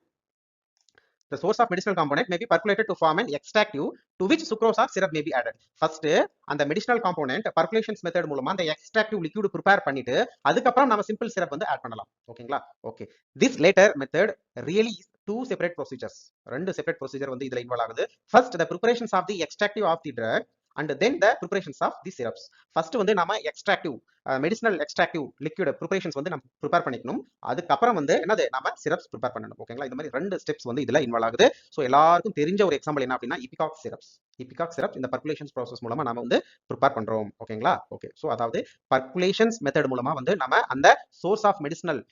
the source of medicinal component may be percolated to form an extractive to which sucrose or syrup may be added. First அந்த medicinal component percolations method மூலமா அந்த extractive liquid prepare பண்ணிட்டு அதுக்கப்புறம் நம்ம simple syrup வந்து add பண்ணலாம். ஓகேங்களா? Okay. This later method really is two separate procedures. ரெண்டு separate procedure வந்து இதுல இன்வால்வ் ஆகுது. First the preparations of the extractive of the drug and then the preparations of the syrups. First வந்து நாம extractive medicinal extractive liquid preparations வந்து நம்ம prepare பண்ணிக்கணும். அதுக்கப்புறம் வந்து என்னது நம்ம சிரப்ஸ் ப்ரிப்பேர் பண்ணணும். ஓகேங்களா? இந்த மாதிரி ரெண்டு ஸ்டெப்ஸ் வந்து இதுல இன்வால்வ் ஆகுது. ஸோ எல்லாருக்கும் தெரிஞ்ச ஒரு எக்ஸாம்பிள் என்ன அப்படின்னா இபிகாக் சிரப்ஸ். இபிகாக் சிரப் இந்த பர்குலேஷன்ஸ் ப்ராசஸ் மூலமா நம்ம வந்து ப்ரிப்பேர் பண்றோம். ஓகேங்களா? ஓகே. ஸோ அதாவது பர்குலேஷன்ஸ் மெத்தட் மூலமா வந்து நம்ம அந்த சோர்ஸ் ஆஃப் மெடிசினல்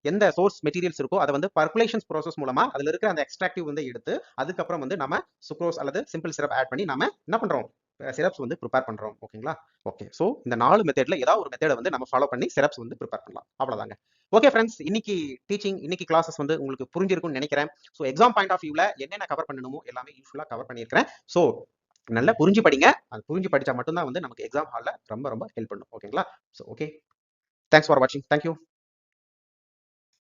எந்த சோர்ஸ் மெட்டீரியல்ஸ் இருக்கோ அதை வந்து பர்குலேஷன்ஸ் ப்ராசஸ் மூலமா அதுல இருக்கிற அந்த எக்ஸ்ட்ராக்டிவ் வந்து எடுத்து அதுக்கப்புறம் வந்து நம்ம சுக்ரோஸ் அல்லது சிம்பிள் சிரப் ஆட் பண்ணி நம்ம என்ன பண்றோம், சிரப்ஸ் வந்து ப்ரிப்பேர் பண்றோம். ஓகேங்களா? ஓகே. சோ இந்த 4 மெத்தட்ல ஏதாவது ஒரு மெத்தடை வந்து நம்ம ஃபாலோ பண்ணி சிரப்ஸ் வந்து ப்ரிப்பேர் பண்ணலாம். அவ்வளவுதாங்க. ஓகே ஃப்ரெண்ட்ஸ், இன்னைக்கு கிளாஸஸ் வந்து உங்களுக்கு புரிஞ்சிருக்கும்னு நினைக்கிறேன். சோ எக்ஸாம் பாயிண்ட் ஆஃப் வியூல என்னென்ன கவர் பண்ணணுமோ எல்லாமே யூஸ்ஃபுல்லா கவர் பண்ணியிருக்கிறேன். சோ நல்லா புரிஞ்சு படிங்க. அது புரிஞ்சு படிச்சா மட்டும்தான் வந்து நமக்கு எக்ஸாம் ஹால்ல ரொம்ப ரொம்ப ஹெல்ப் பண்ணும். ஓகேங்களா? So okay. தேங்க்ஸ் ஃபார் வாட்சிங். தேங்க்யூ.